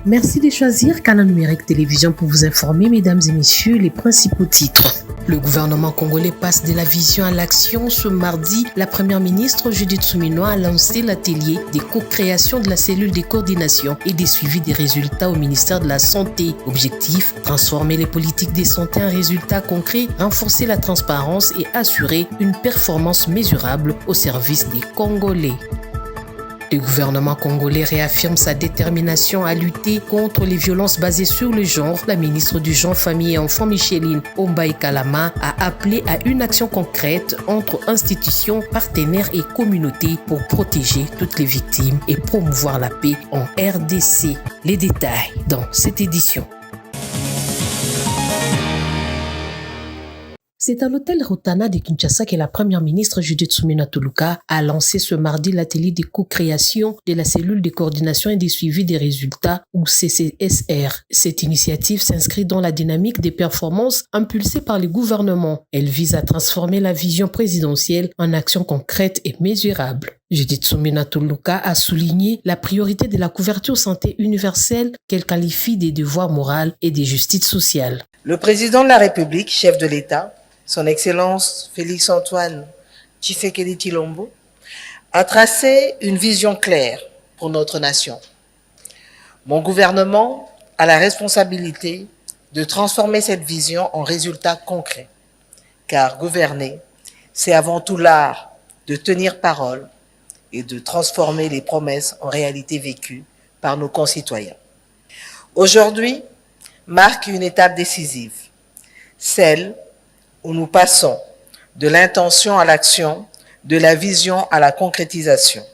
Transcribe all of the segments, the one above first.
Merci de choisir Canal Numérique Télévision pour vous informer, mesdames et messieurs, les principaux titres. Le gouvernement congolais passe de la vision à l'action. Ce mardi, la première ministre Judith Suminwa a lancé l'atelier des co-créations de la cellule de coordination et des suivis des résultats au ministère de la Santé. Objectif, transformer les politiques de santé en résultats concrets, renforcer la transparence et assurer une performance mesurable au service des Congolais. Le gouvernement congolais réaffirme sa détermination à lutter contre les violences basées sur le genre. La ministre du Genre, Famille et Enfants, Micheline Ombaï-Kalama, a appelé à une action concrète entre institutions, partenaires et communautés pour protéger toutes les victimes et promouvoir la paix en RDC. Les détails dans cette édition. C'est à l'hôtel Rotana de Kinshasa que la première ministre Judith Suminwa Tuluka a lancé ce mardi l'atelier de co-création de la cellule de coordination et de suivi des résultats ou CCSR. Cette initiative s'inscrit dans la dynamique des performances impulsée par le gouvernement. Elle vise à transformer la vision présidentielle en actions concrètes et mesurables. Judith Suminwa Tuluka a souligné la priorité de la couverture santé universelle qu'elle qualifie des devoirs moraux et des justices sociales. Le président de la République, chef de l'État, Son Excellence Félix-Antoine Tshisekedi Tshilombo, a tracé une vision claire pour notre nation. Mon gouvernement a la responsabilité de transformer cette vision en résultats concrets, car gouverner, c'est avant tout l'art de tenir parole et de transformer les promesses en réalité vécues par nos concitoyens. Aujourd'hui marque une étape décisive, celle où nous passons de l'intention à l'action, de la vision à la concrétisation.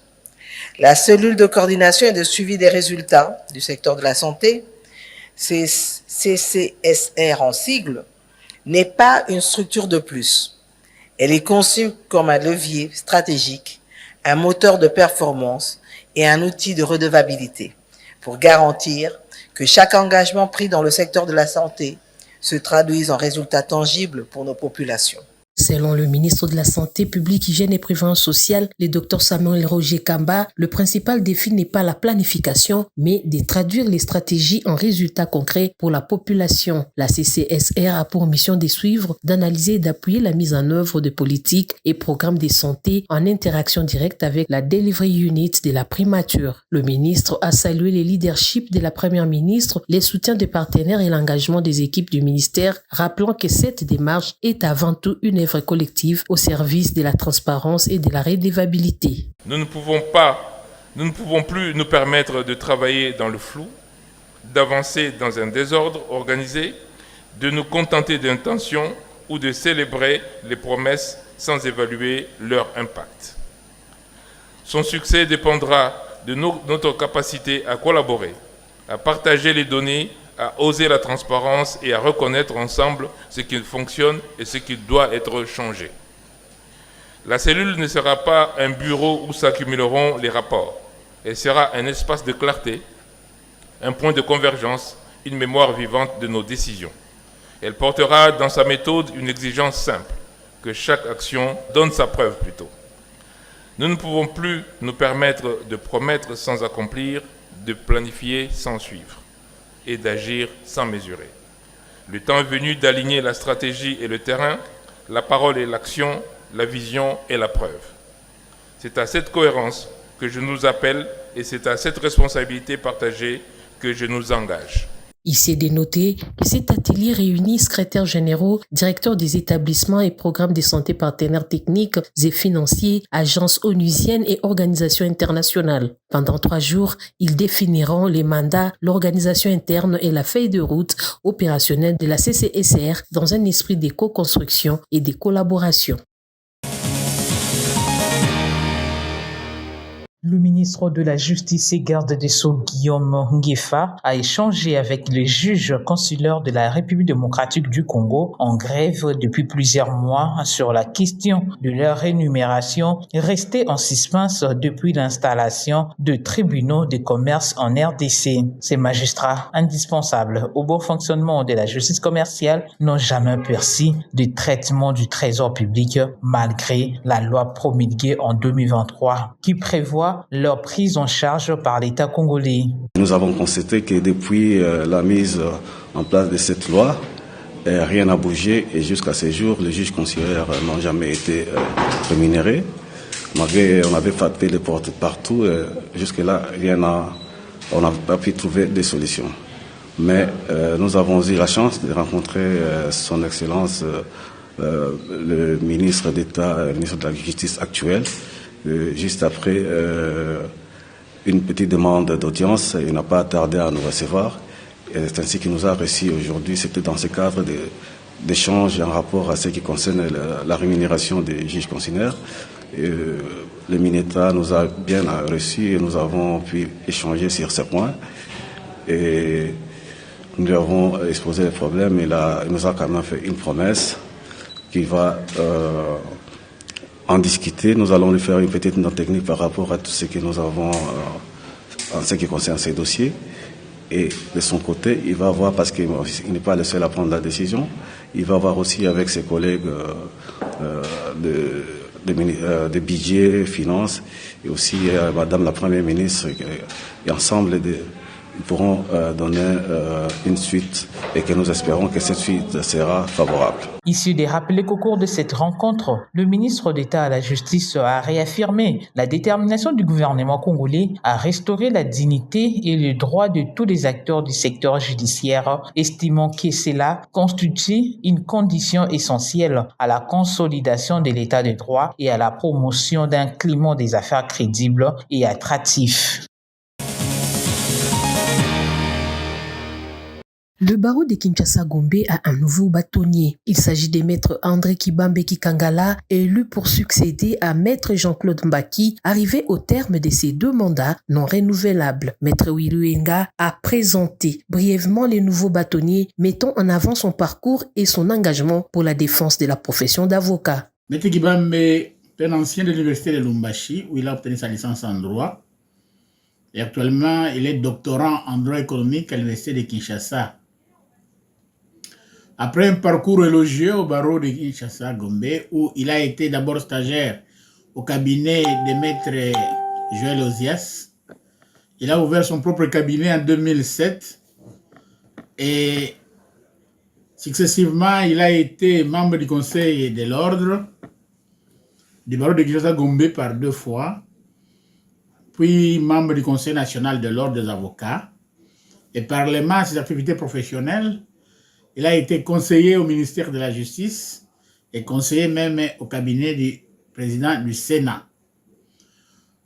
La cellule de coordination et de suivi des résultats du secteur de la santé, CCSR en sigle, n'est pas une structure de plus. Elle est conçue comme un levier stratégique, un moteur de performance et un outil de redevabilité pour garantir que chaque engagement pris dans le secteur de la santé se traduisent en résultats tangibles pour nos populations. Selon le ministre de la Santé publique, Hygiène et Prévention sociale, le Dr Samuel Roger Kamba, le principal défi n'est pas la planification, mais de traduire les stratégies en résultats concrets pour la population. La CCSR a pour mission de suivre, d'analyser et d'appuyer la mise en œuvre de politiques et programmes de santé en interaction directe avec la Delivery Unit de la primature. Le ministre a salué le leadership de la première ministre, les soutiens des partenaires et l'engagement des équipes du ministère, rappelant que cette démarche est avant tout une œuvre collective au service de la transparence et de la redevabilité. Nous ne pouvons plus nous permettre de travailler dans le flou, d'avancer dans un désordre organisé, de nous contenter d'intentions ou de célébrer les promesses sans évaluer leur impact. Son succès dépendra de notre capacité à collaborer, à partager les données, à oser la transparence et à reconnaître ensemble ce qui fonctionne et ce qui doit être changé. La cellule ne sera pas un bureau où s'accumuleront les rapports. Elle sera un espace de clarté, un point de convergence, une mémoire vivante de nos décisions. Elle portera dans sa méthode une exigence simple, que chaque action donne sa preuve plutôt. Nous ne pouvons plus nous permettre de promettre sans accomplir, de planifier sans suivre et d'agir sans mesurer. Le temps est venu d'aligner la stratégie et le terrain, la parole et l'action, la vision et la preuve. C'est à cette cohérence que je nous appelle et c'est à cette responsabilité partagée que je nous engage. Il s'est dénoté que cet atelier réunit secrétaires généraux, directeurs des établissements et programmes de santé partenaires techniques et financiers, agences onusiennes et organisations internationales. Pendant 3 jours, ils définiront les mandats, l'organisation interne et la feuille de route opérationnelle de la CCSR dans un esprit de co-construction et de collaboration. Le ministre de la Justice et garde des Sceaux, Guillaume Nguefa, a échangé avec les juges consulaires de la République démocratique du Congo en grève depuis plusieurs mois sur la question de leur rémunération restée en suspens depuis l'installation de tribunaux de commerce en RDC. Ces magistrats indispensables au bon fonctionnement de la justice commerciale n'ont jamais perçu de traitement du trésor public malgré la loi promulguée en 2023 qui prévoit toutefois leur prise en charge par l'État congolais. Nous avons constaté que depuis la mise en place de cette loi, rien n'a bougé et jusqu'à ce jour, les juges consulaires n'ont jamais été rémunérés. Malgré on avait fait des portes partout, jusque-là, on n'a pas pu trouver des solutions. Mais nous avons eu la chance de rencontrer son Excellence, le ministre d'État, le ministre de la Justice actuel, juste après une petite demande d'audience. Il n'a pas tardé à nous recevoir. C'est ainsi qu'il nous a reçus aujourd'hui. C'était dans ce cadre d'échanges en rapport à ce qui concerne la rémunération des juges consulaires. Le Mineta nous a bien reçus et nous avons pu échanger sur ce point. Et nous lui avons exposé les problèmes et il nous a quand même fait une promesse qu'il va en discuter. Nous allons lui faire une petite note technique par rapport à tout ce que nous avons en ce qui concerne ces dossiers. Et de son côté, il va voir, parce qu'il n'est pas le seul à prendre la décision, il va voir aussi avec ses collègues de budget, finances, et aussi Madame la Première ministre, et ensemble, ils pourront donner une suite et que nous espérons que cette suite sera favorable. Issu des rappelés qu'au cours de cette rencontre, le ministre d'État à la Justice a réaffirmé la détermination du gouvernement congolais à restaurer la dignité et les droits de tous les acteurs du secteur judiciaire, estimant que cela constitue une condition essentielle à la consolidation de l'état de droit et à la promotion d'un climat des affaires crédible et attractif. Le barreau de Kinshasa-Gombe a un nouveau bâtonnier. Il s'agit de maître André Kibambe Kikangala, élu pour succéder à maître Jean-Claude Mbaki, arrivé au terme de ses 2 mandats non renouvelables. Maître Willy Wenga a présenté brièvement les nouveaux bâtonniers, mettant en avant son parcours et son engagement pour la défense de la profession d'avocat. Maître Kibambe est un ancien de l'université de Lubumbashi, où il a obtenu sa licence en droit. Et actuellement, il est doctorant en droit économique à l'université de Kinshasa. Après un parcours élogieux au barreau de Kinshasa-Gombe, où il a été d'abord stagiaire au cabinet de maître Joël Ozias, il a ouvert son propre cabinet en 2007 et successivement, il a été membre du conseil de l'ordre du barreau de Kinshasa-Gombe par 2 fois, puis membre du conseil national de l'ordre des avocats, et parallèlement à ses activités professionnelles, il a été conseiller au ministère de la Justice et conseiller même au cabinet du président du Sénat.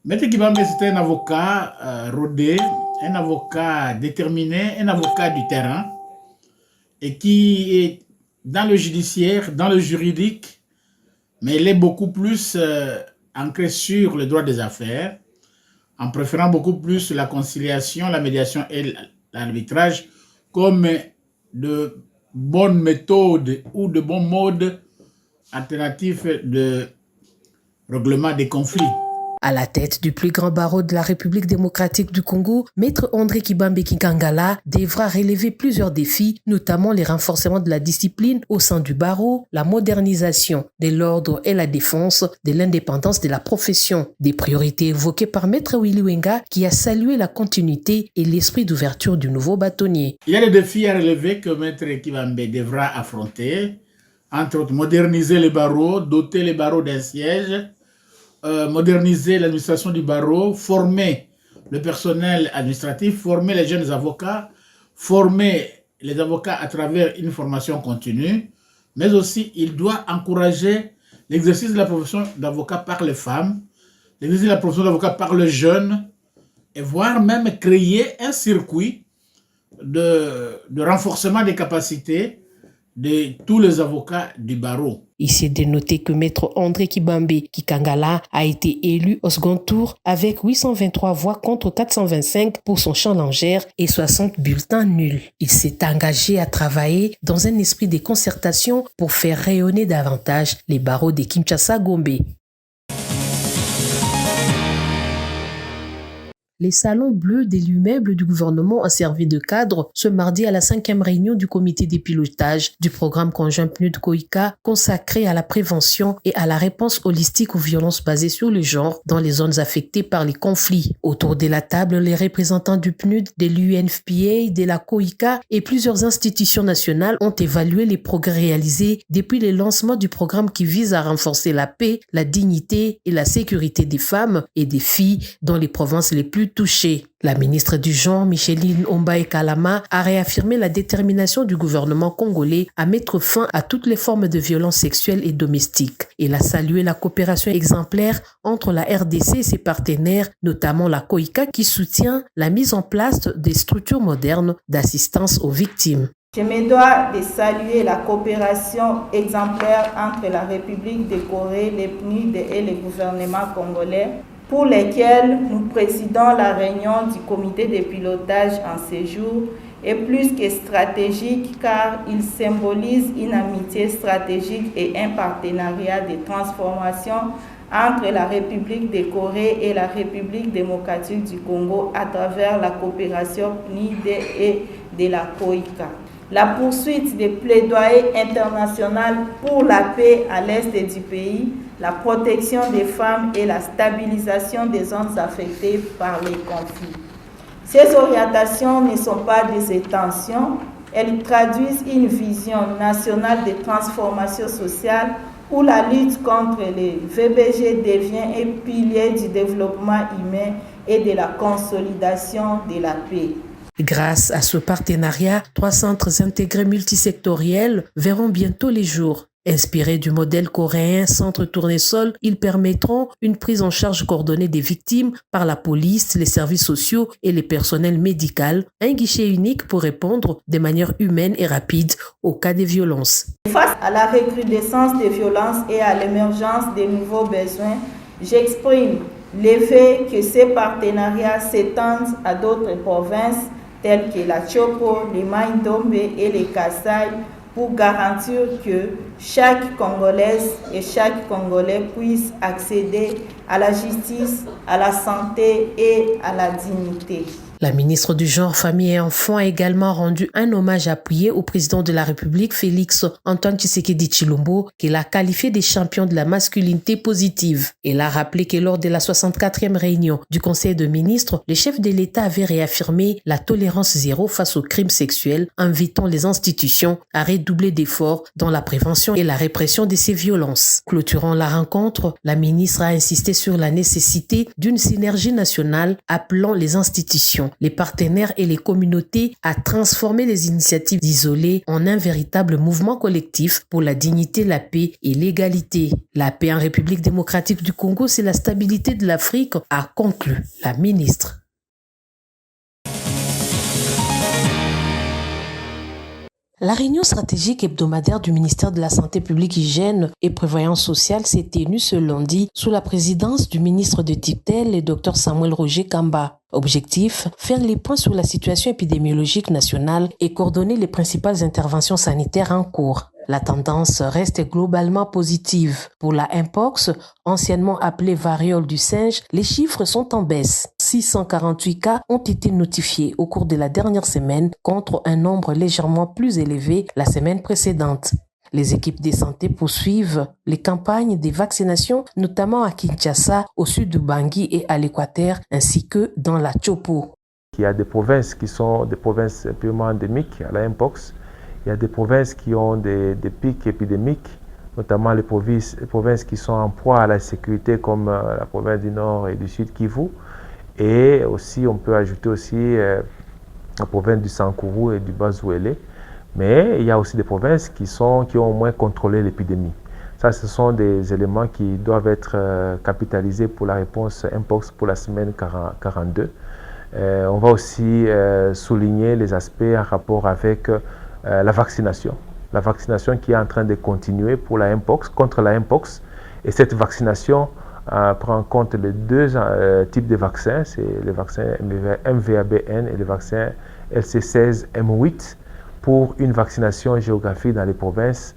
Maître Kibambe, c'est un avocat rodé, un avocat déterminé, un avocat du terrain et qui est dans le judiciaire, dans le juridique, mais il est beaucoup plus ancré sur le droit des affaires, en préférant beaucoup plus la conciliation, la médiation et l'arbitrage comme de bonnes méthodes ou de bons modes alternatifs de règlement des conflits. À la tête du plus grand barreau de la République démocratique du Congo, maître André Kibambe Kikangala devra relever plusieurs défis, notamment les renforcements de la discipline au sein du barreau, la modernisation de l'ordre et la défense de l'indépendance de la profession. Des priorités évoquées par maître Willy Wenga qui a salué la continuité et l'esprit d'ouverture du nouveau bâtonnier. Il y a des défis à relever que maître Kibambe devra affronter, entre autres moderniser les barreaux, doter les barreaux d'un siège, moderniser l'administration du barreau, former le personnel administratif, former les jeunes avocats, former les avocats à travers une formation continue, mais aussi il doit encourager l'exercice de la profession d'avocat par les femmes, l'exercice de la profession d'avocat par les jeunes, et voire même créer un circuit de renforcement des capacités de tous les avocats du barreau. Ici est de noter que maître André Kibambe Kikangala a été élu au second tour avec 823 voix contre 425 pour son challenger et 60 bulletins nuls. Il s'est engagé à travailler dans un esprit de concertation pour faire rayonner davantage les barreaux de Kinshasa-Gombe. Les salons bleus de l'immeuble du gouvernement ont servi de cadre ce mardi à la 5e réunion du comité de pilotage du programme conjoint PNUD-COICA consacré à la prévention et à la réponse holistique aux violences basées sur le genre dans les zones affectées par les conflits. Autour de la table, les représentants du PNUD, de l'UNFPA, de la COICA et plusieurs institutions nationales ont évalué les progrès réalisés depuis le lancement du programme qui vise à renforcer la paix, la dignité et la sécurité des femmes et des filles dans les provinces les plus touchées. La ministre du Genre, Micheline Ombaye Kalama, a réaffirmé la détermination du gouvernement congolais à mettre fin à toutes les formes de violences sexuelles et domestiques. Elle a salué la coopération exemplaire entre la RDC et ses partenaires, notamment la COICA, qui soutient la mise en place des structures modernes d'assistance aux victimes. Je me dois de saluer la coopération exemplaire entre la République de Corée, les PNUD et le gouvernement congolais, pour lesquels nous présidons la réunion du comité de pilotage en séjour, est plus que stratégique car il symbolise une amitié stratégique et un partenariat de transformation entre la République de Corée et la République démocratique du Congo à travers la coopération PNUD et de la COICA. La poursuite des plaidoyers internationaux pour la paix à l'est du pays, la protection des femmes et la stabilisation des zones affectées par les conflits. Ces orientations ne sont pas des intentions, elles traduisent une vision nationale de transformation sociale où la lutte contre les VBG devient un pilier du développement humain et de la consolidation de la paix. Grâce à ce partenariat, 3 centres intégrés multisectoriels verront bientôt les jours. Inspirés du modèle coréen Centre Tournesol, ils permettront une prise en charge coordonnée des victimes par la police, les services sociaux et les personnels médicaux, un guichet unique pour répondre de manière humaine et rapide aux cas de violence. Face à la recrudescence des violences et à l'émergence de nouveaux besoins, j'exprime le fait que ces partenariats s'étendent à d'autres provinces telles que la Chopo, les Mai-Ndombe et les Kasaï pour garantir que chaque Congolaise et chaque Congolais puisse accéder à la justice, à la santé et à la dignité. La ministre du Genre, Famille et Enfants a également rendu un hommage appuyé au président de la République, Félix Antoine Tshisekedi Tshilombo, qu'il a qualifié des champions de la masculinité positive. Elle a rappelé que lors de la 64e réunion du Conseil de ministres, le chef de l'État avait réaffirmé la tolérance zéro face aux crimes sexuels, invitant les institutions à redoubler d'efforts dans la prévention et la répression de ces violences. Clôturant la rencontre, la ministre a insisté sur la nécessité d'une synergie nationale appelant les institutions, les partenaires et les communautés à transformer les initiatives isolées en un véritable mouvement collectif pour la dignité, la paix et l'égalité. La paix en République démocratique du Congo, c'est la stabilité de l'Afrique, a conclu la ministre. La réunion stratégique hebdomadaire du ministère de la Santé publique, Hygiène et Prévoyance sociale s'est tenue ce lundi sous la présidence du ministre de tutelle, le Dr Samuel Roger Kamba. Objectif, faire les points sur la situation épidémiologique nationale et coordonner les principales interventions sanitaires en cours. La tendance reste globalement positive. Pour la Mpox, anciennement appelée variole du singe, les chiffres sont en baisse. 648 cas ont été notifiés au cours de la dernière semaine contre un nombre légèrement plus élevé la semaine précédente. Les équipes de santé poursuivent les campagnes de vaccination, notamment à Kinshasa, au sud de Bangui et à l'Équateur, ainsi que dans la Chopo. Il y a des provinces qui sont des provinces purement endémiques à la Mpox. Il y a des provinces qui ont des pics épidémiques, notamment les provinces qui sont en proie à la sécurité comme la province du Nord et du Sud Kivu. Et aussi, on peut ajouter aussi la province du Sankuru et du Bas-Ouélé. Mais il y a aussi des provinces qui ont au moins contrôlé l'épidémie. Ça, ce sont des éléments qui doivent être capitalisés pour la réponse Mpox pour la semaine 42. On va aussi souligner les aspects en rapport avec la vaccination. La vaccination qui est en train de continuer pour la Mpox, contre la Mpox. Et cette vaccination prend en compte les deux types de vaccins. C'est le vaccin MVABN et le vaccin LC16M8 pour une vaccination géographique dans les provinces,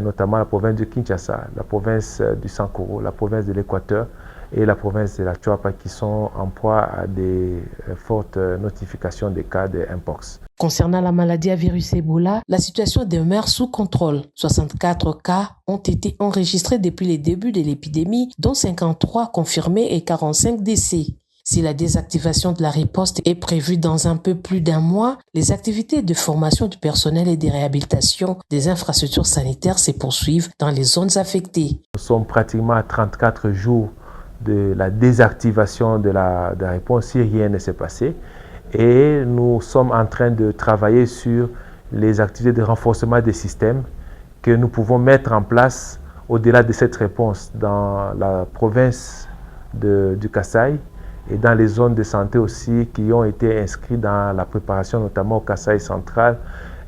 notamment la province de Kinshasa, la province du Sankuru, la province de l'Équateur et la province de la Chuapa qui sont en proie à des fortes notifications des cas de Mpox. Concernant la maladie à virus Ebola, la situation demeure sous contrôle. 64 cas ont été enregistrés depuis les débuts de l'épidémie, dont 53 confirmés et 45 décès. Si la désactivation de la riposte est prévue dans un peu plus d'un mois, les activités de formation du personnel et de réhabilitation des infrastructures sanitaires se poursuivent dans les zones affectées. Nous sommes pratiquement à 34 jours de la désactivation de la réponse si rien ne s'est passé. Et nous sommes en train de travailler sur les activités de renforcement des systèmes que nous pouvons mettre en place au-delà de cette réponse dans la province du Kasaï et dans les zones de santé aussi qui ont été inscrites dans la préparation, notamment au Kasaï central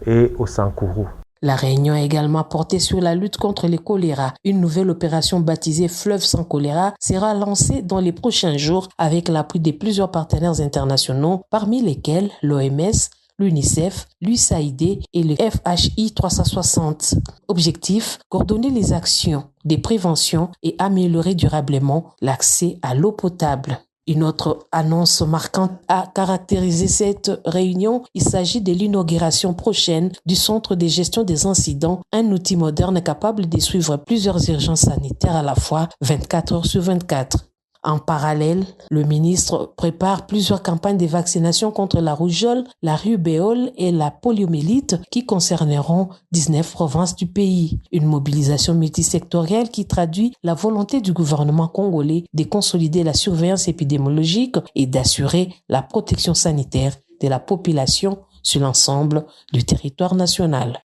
et au Sankourou. La réunion a également porté sur la lutte contre le choléra. Une nouvelle opération baptisée Fleuve sans choléra sera lancée dans les prochains jours avec l'appui de plusieurs partenaires internationaux, parmi lesquels l'OMS, l'UNICEF, l'USAID et le FHI 360. Objectif, coordonner les actions de prévention et améliorer durablement l'accès à l'eau potable. Une autre annonce marquante a caractérisé cette réunion. Il s'agit de l'inauguration prochaine du Centre de gestion des incidents, un outil moderne capable de suivre plusieurs urgences sanitaires à la fois 24 heures sur 24. En parallèle, le ministre prépare plusieurs campagnes de vaccination contre la rougeole, la rubéole et la poliomyélite qui concerneront 19 provinces du pays. Une mobilisation multisectorielle qui traduit la volonté du gouvernement congolais de consolider la surveillance épidémiologique et d'assurer la protection sanitaire de la population sur l'ensemble du territoire national.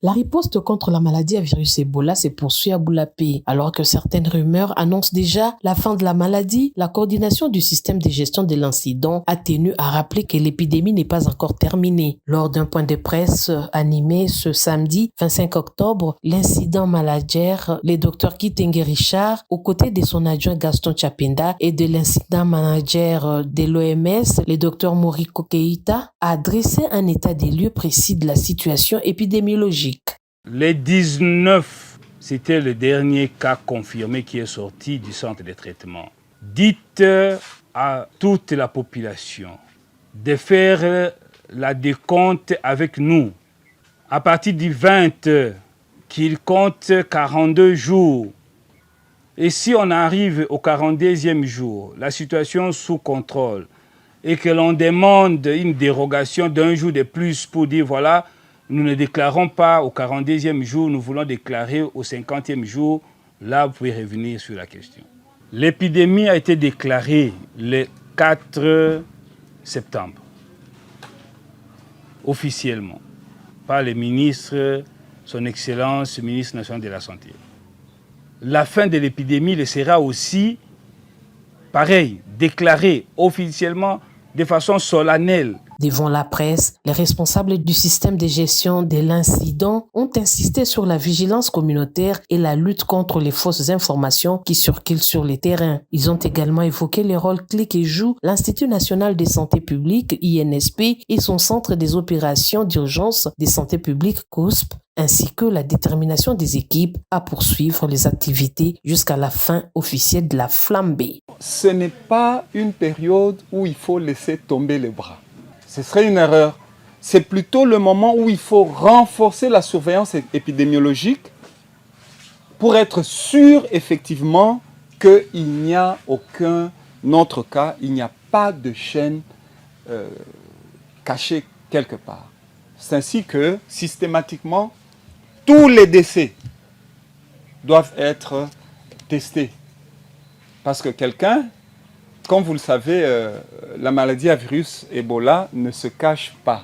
La riposte contre la maladie à virus Ebola se poursuit à Boulapé. Alors que certaines rumeurs annoncent déjà la fin de la maladie, la coordination du système de gestion de l'incident a tenu à rappeler que l'épidémie n'est pas encore terminée. Lors d'un point de presse animé ce samedi 25 octobre, l'incident manager, le Dr Kitenge Richard, aux côtés de son adjoint Gaston Chapenda et de l'incident manager de l'OMS, le Dr Moriko Keita, a dressé un état des lieux précis de la situation épidémiologique. Les 19, c'était le dernier cas confirmé qui est sorti du centre de traitement. Dites à toute la population de faire la décompte avec nous. À partir du 20, qu'il compte 42 jours. Et si on arrive au 42e jour, la situation sous contrôle, et que l'on demande une dérogation d'un jour de plus pour dire voilà, nous ne déclarons pas au 42e jour, nous voulons déclarer au 50e jour. Là, vous pouvez revenir sur la question. L'épidémie a été déclarée le 4 septembre, officiellement, par le ministre, son Excellence, le ministre national de la Santé. La fin de l'épidémie le sera aussi, pareil, déclarée officiellement de façon solennelle. Devant la presse, les responsables du système de gestion de l'incident ont insisté sur la vigilance communautaire et la lutte contre les fausses informations qui circulent sur les terrains. Ils ont également évoqué les rôles clés que joue l'Institut national de santé publique, INSP, et son centre des opérations d'urgence de santé publique, COUSP, ainsi que la détermination des équipes à poursuivre les activités jusqu'à la fin officielle de la flambée. Ce n'est pas une période où il faut laisser tomber les bras. Ce serait une erreur. C'est plutôt le moment où il faut renforcer la surveillance épidémiologique pour être sûr effectivement qu'il n'y a aucun autre cas, il n'y a pas de chaîne cachée quelque part. C'est ainsi que systématiquement, tous les décès doivent être testés. Parce que quelqu'un, comme vous le savez, la maladie à virus Ebola ne se cache pas.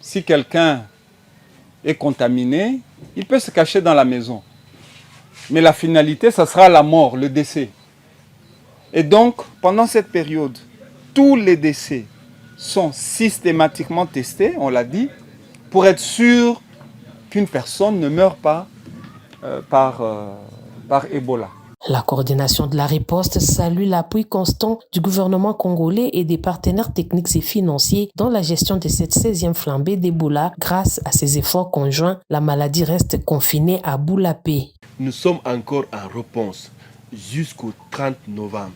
Si quelqu'un est contaminé, il peut se cacher dans la maison. Mais la finalité, ça sera la mort, le décès. Et donc, pendant cette période, tous les décès sont systématiquement testés, on l'a dit, pour être sûr qu'une personne ne meurt pas par Ebola. La coordination de la riposte salue l'appui constant du gouvernement congolais et des partenaires techniques et financiers dans la gestion de cette 16e flambée d'Ebola. Grâce à ces efforts conjoints, la maladie reste confinée à Boulapé. Nous sommes encore en réponse jusqu'au 30 novembre.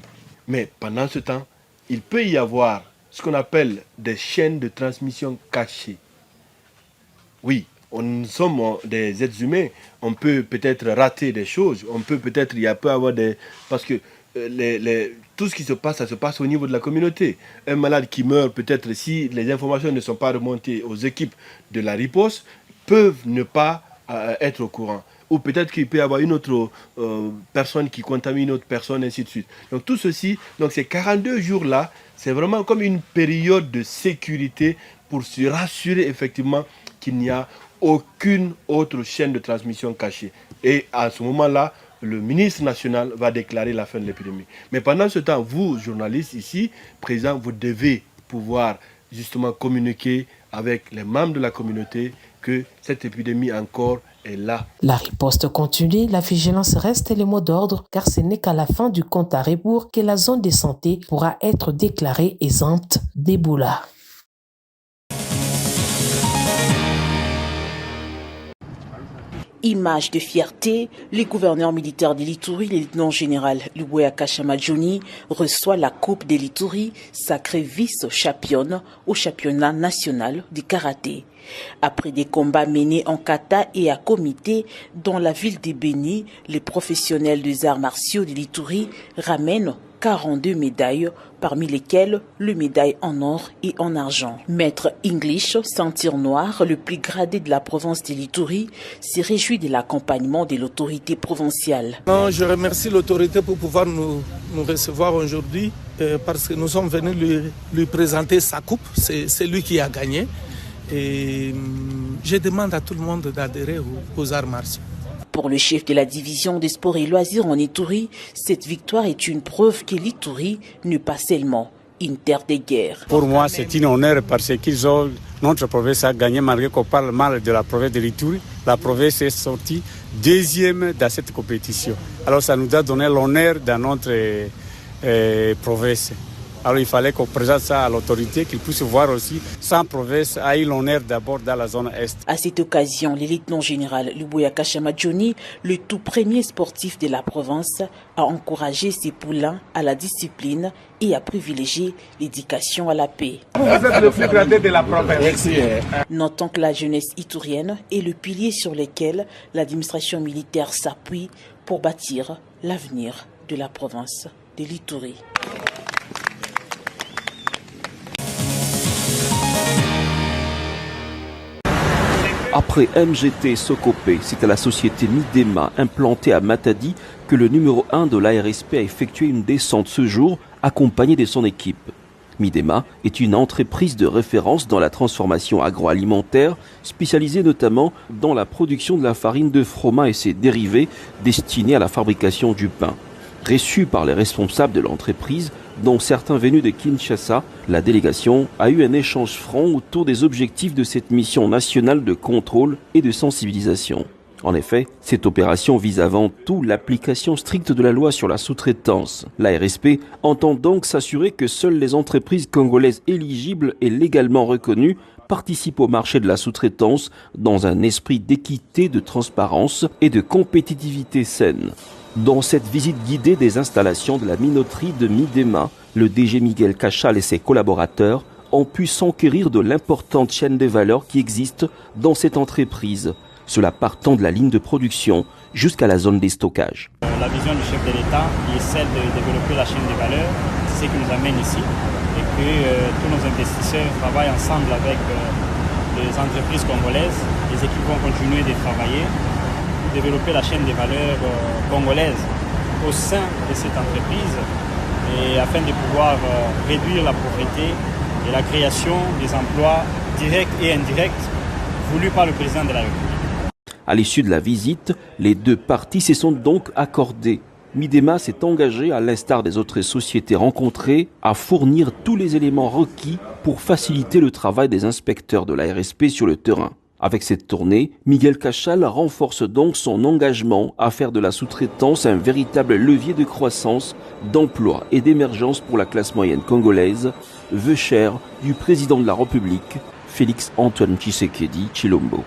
Mais pendant ce temps, il peut y avoir ce qu'on appelle des chaînes de transmission cachées. Oui, nous sommes des êtres humains, on peut peut-être rater des choses, parce que tout ce qui se passe, ça se passe au niveau de la communauté. Un malade qui meurt, peut-être si les informations ne sont pas remontées aux équipes de la riposte, peuvent ne pas être au courant. Ou peut-être qu'il peut y avoir une autre personne qui contamine une autre personne, ainsi de suite. Donc tout ceci, donc ces 42 jours-là, c'est vraiment comme une période de sécurité pour se rassurer effectivement qu'il n'y a aucune autre chaîne de transmission cachée. Et à ce moment-là, le ministre national va déclarer la fin de l'épidémie. Mais pendant ce temps, vous, journalistes ici, présents, vous devez pouvoir justement communiquer avec les membres de la communauté que cette épidémie encore est là. La riposte continue, la vigilance reste le mot d'ordre, car ce n'est qu'à la fin du compte à rebours que la zone de santé pourra être déclarée exempte d'Ebola. Image de fierté, le gouverneur militaire de l'Ituri, le lieutenant-général Luboya Kashama Djoni, reçoit la Coupe de l'Ituri, sacrée vice-championne au championnat national du karaté. Après des combats menés en kata et à comité dans la ville de Beni, les professionnels des arts martiaux de l'Ituri ramènent 42 médailles, parmi lesquelles le médaille en or et en argent. Maître English, ceinture noire, le plus gradé de la province de l'Ituri, s'est réjoui de l'accompagnement de l'autorité provinciale. Je remercie l'autorité pour pouvoir nous recevoir aujourd'hui parce que nous sommes venus lui présenter sa coupe. C'est lui qui a gagné. Et je demande à tout le monde d'adhérer aux arts martiaux. Pour le chef de la division des sports et loisirs en Ituri, cette victoire est une preuve que l'Ituri n'est pas seulement une terre de guerre. Pour moi, c'est un honneur parce que notre province a gagné malgré qu'on parle mal de la province de l'Ituri. La province est sortie deuxième dans cette compétition. Alors ça nous a donné l'honneur dans notre province. Alors il fallait qu'on présente ça à l'autorité, qu'ils puissent voir aussi. Sans province a eu l'honneur d'abord dans la zone Est. À cette occasion, le lieutenant-général Luboya Kashama Djoni, le tout premier sportif de la province, a encouragé ses poulains à la discipline et a privilégié l'éducation à la paix. Vous êtes le plus gradé de la province. Merci. Notons que la jeunesse iturienne est le pilier sur lequel l'administration militaire s'appuie pour bâtir l'avenir de la province de l'Ituri. Après MGT Sokopé, c'est à la société Midema, implantée à Matadi, que le numéro 1 de l'ARSP a effectué une descente ce jour, accompagné de son équipe. Midema est une entreprise de référence dans la transformation agroalimentaire, spécialisée notamment dans la production de la farine de froment et ses dérivés, destinés à la fabrication du pain. Reçue par les responsables de l'entreprise, dont certains venus de Kinshasa, la délégation a eu un échange franc autour des objectifs de cette mission nationale de contrôle et de sensibilisation. En effet, cette opération vise avant tout l'application stricte de la loi sur la sous-traitance. L'ARSP entend donc s'assurer que seules les entreprises congolaises éligibles et légalement reconnues participent au marché de la sous-traitance dans un esprit d'équité, de transparence et de compétitivité saine. Dans cette visite guidée des installations de la minoterie de Midema, le DG Miguel Cachal et ses collaborateurs ont pu s'enquérir de l'importante chaîne de valeur qui existe dans cette entreprise, cela partant de la ligne de production jusqu'à la zone des stockages. La vision du chef de l'État est celle de développer la chaîne de valeur, c'est ce qui nous amène ici, et que tous nos investisseurs travaillent ensemble avec les entreprises congolaises. Les équipes vont continuer de travailler, développer la chaîne des valeurs congolaises au sein de cette entreprise et afin de pouvoir réduire la pauvreté et la création des emplois directs et indirects voulus par le président de la République. À l'issue de la visite, les deux parties se sont donc accordées. Midema s'est engagé, à l'instar des autres sociétés rencontrées, à fournir tous les éléments requis pour faciliter le travail des inspecteurs de l'ARSP sur le terrain. Avec cette tournée, Miguel Cachal renforce donc son engagement à faire de la sous-traitance un véritable levier de croissance, d'emploi et d'émergence pour la classe moyenne congolaise, vœu cher du président de la République, Félix Antoine Tshisekedi Tshilombo.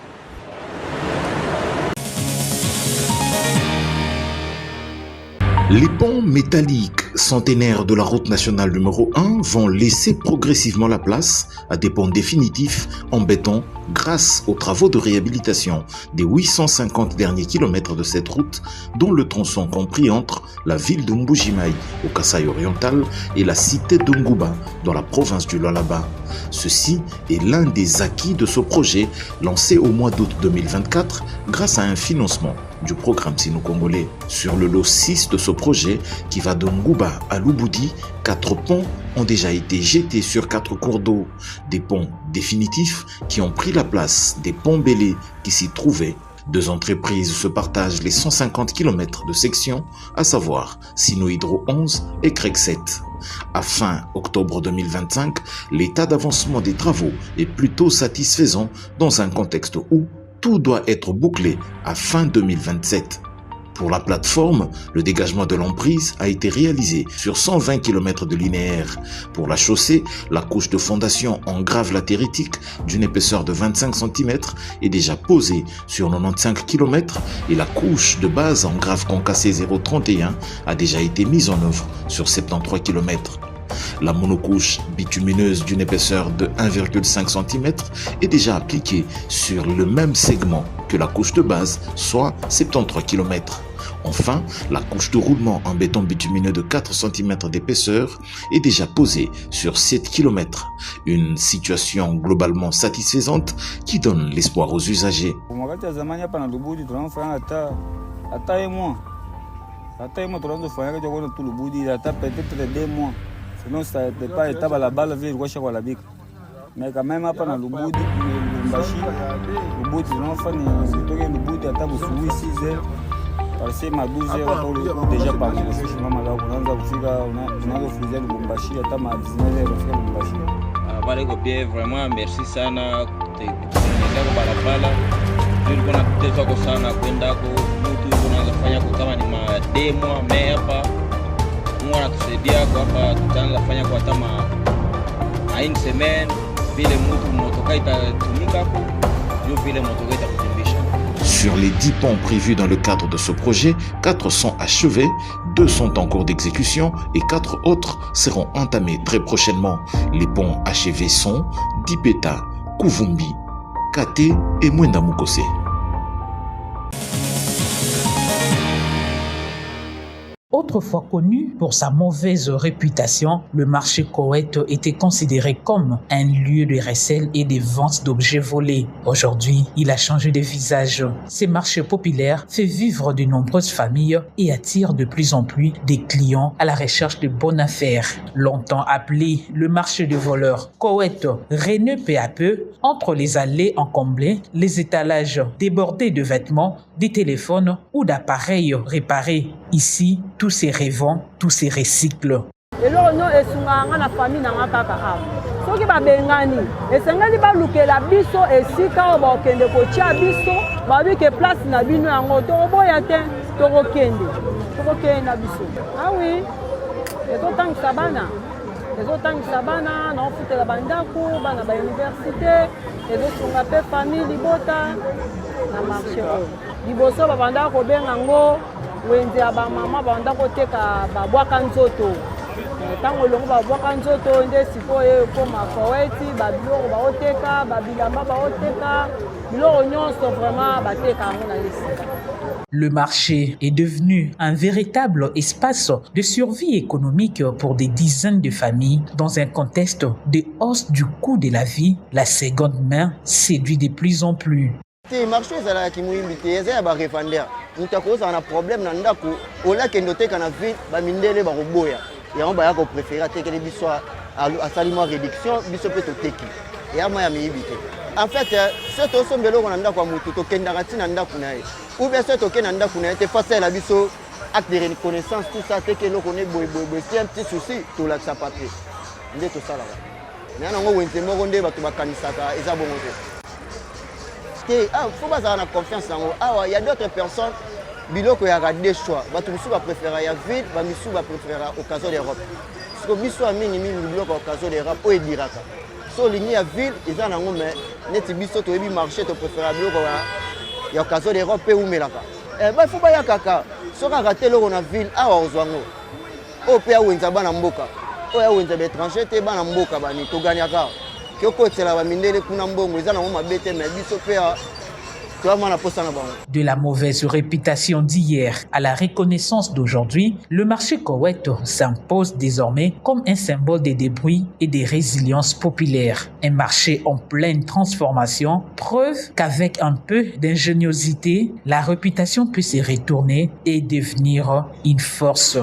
Les ponts métalliques centenaires de la route nationale numéro 1 vont laisser progressivement la place à des ponts définitifs en béton grâce aux travaux de réhabilitation des 850 derniers kilomètres de cette route, dont le tronçon compris entre la ville de Mbujimayi au Kasaï oriental et la cité de Ngouba dans la province du Lualaba. Ceci est l'un des acquis de ce projet lancé au mois d'août 2024 grâce à un financement du programme sino-congolais. Sur le lot 6 de ce projet qui va de Ngouba à Lubudi, 4 ponts ont déjà été jetés sur 4 cours d'eau. Des ponts définitifs qui ont pris la place des ponts bêlés qui s'y trouvaient. 2 entreprises se partagent les 150 km de section, à savoir Sino-Hydro 11 et CREC 7. À fin octobre 2025, l'état d'avancement des travaux est plutôt satisfaisant dans un contexte où tout doit être bouclé à fin 2027. Pour la plateforme, le dégagement de l'emprise a été réalisé sur 120 km de linéaire. Pour la chaussée, la couche de fondation en grave latéritique d'une épaisseur de 25 cm est déjà posée sur 95 km et la couche de base en grave concassé 0,31 a déjà été mise en œuvre sur 73 km. La monocouche bitumineuse d'une épaisseur de 1,5 cm est déjà appliquée sur le même segment que la couche de base, soit 73 km. Enfin, la couche de roulement en béton bitumineux de 4 cm d'épaisseur est déjà posée sur 7 km. Une situation globalement satisfaisante qui donne l'espoir aux usagers. Sinon, ça n'était pas état à la balle, mais quand même, pas dans le bout de Lubumbashi, le bout de l'enfant, le bout de la table sous 6 heures, parce que ma 12 heures, déjà par le je suis maman là, on a refusé le Lubumbashi, à table à 19 heures, on fait le Lubumbashi. Vale copier, vraiment, merci sana, te balabala, tulikuwa na kutezo kwa sana kwenda kwa mtu tunaanza kufanya kwa kama ni mademo mais hapa anatusaidia kwa hapa tutaanza kufanya kwa kama haini semaine vile mtu motoka itatumika hapo ndio vile motoka itakukimbisha. Sur les 10 ponts prévus dans le cadre de ce projet, 4 sont achevés, 2 sont en cours d'exécution et 4 autres seront entamés très prochainement. Les ponts achevés sont Dipeta, Kuvumbi, Kate et Mwenda Mukose. Autrefois connu pour sa mauvaise réputation, le marché Koweït était considéré comme un lieu de recel et de vente d'objets volés. Aujourd'hui, il a changé de visage. Ce marché populaire fait vivre de nombreuses familles et attire de plus en plus des clients à la recherche de bonnes affaires. Longtemps appelé le marché de voleurs, Koweït renaît peu à peu entre les allées encombrées, les étalages débordés de vêtements, des téléphones ou d'appareils réparés. Ici, tous ces revendent, tous ces recyclent. eloko no esunganga na famille nanga kaka awa soki babengani esengeli balukela biso esika oyo bakokende kotia biso babi ke place na bino yango tokoboya te tokokende na biso awi ezotangisa bana na ofutela bandako bana ba université ezosunga mpe famille libota na marché oyo liboso babanda kobenga ngo wenze ya bamama babanda koteka babwaka nzoto ntango elongo babwaka nzoto nde sikoyo ekoma Koweït babiloko baoteka babilamba baoteka biloko nyonso vraiment bateka yango na esika. Le marché est devenu un véritable espace de survie économique pour des dizaines de familles dans un contexte de hausse du coût de la vie. La seconde main séduit de plus en plus. Le marché ezalaki moyimbi te eza ya barevendeur moto akozala na problème na ndako olakende oteka na ville bamindele bakoboya yango baya kopréféré atekele biso asali mwa réduction biso mpe toteki eya mwa ya miyibi te en fait so tosomba eloko na ndako ya motu tokendaka ntina ndako na ye ou bien so tokende na ndako na ye te fasalela biso acte de reconnaissance tout ça teke eloko ne boyeboyeboye si un petit souci tolakisa papier nde tosalaka me yango wenze moko nde bato bakanisaka eza bongo te. te faut bazala na confiance nango awa il y a d'autres personnes biloko ya des choix bato misu ba préférer ya ville ba misu ba préférer au Casino d'Europe parce que misu a mingi biloko au Casino d'Europe o ediraka so ligne ya ville eza nango mais neti biso to ebi marché to préférer biloko ya Casino d'Europe pe umelaka ba faut ba ya kaka so ka rater loko na ville awa ozwango o pe awenza bana mboka o ya wenza l'étranger te bana mboka bani to ganyaka De la mauvaise réputation d'hier à la reconnaissance d'aujourd'hui, le marché Koweït s'impose désormais comme un symbole de débrouille et de résilience populaire. Un marché en pleine transformation, preuve qu'avec un peu d'ingéniosité, la réputation peut se retourner et devenir une force.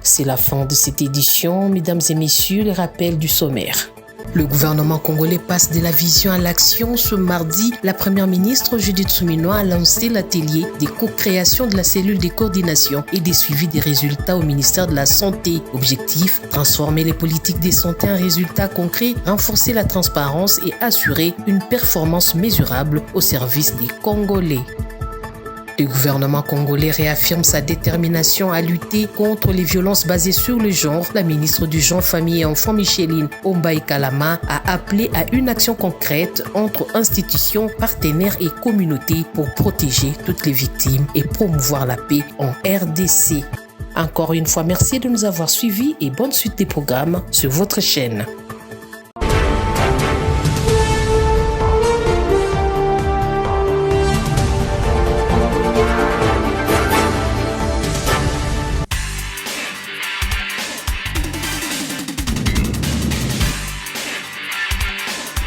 C'est la fin de cette édition. Mesdames et messieurs, les rappels du sommaire. Le gouvernement congolais passe de la vision à l'action. Ce mardi, la première ministre Judith Suminwa a lancé l'atelier des co-créations de la cellule de coordination et des suivis des résultats au ministère de la Santé. Objectif, transformer les politiques de santé en résultats concrets, renforcer la transparence et assurer une performance mesurable au service des Congolais. Le gouvernement congolais réaffirme sa détermination à lutter contre les violences basées sur le genre. La ministre du Genre, Famille et Enfants, Micheline Ombaï Kalama, a appelé à une action concrète entre institutions, partenaires et communautés pour protéger toutes les victimes et promouvoir la paix en RDC. Encore une fois, merci de nous avoir suivis et bonne suite des programmes sur votre chaîne.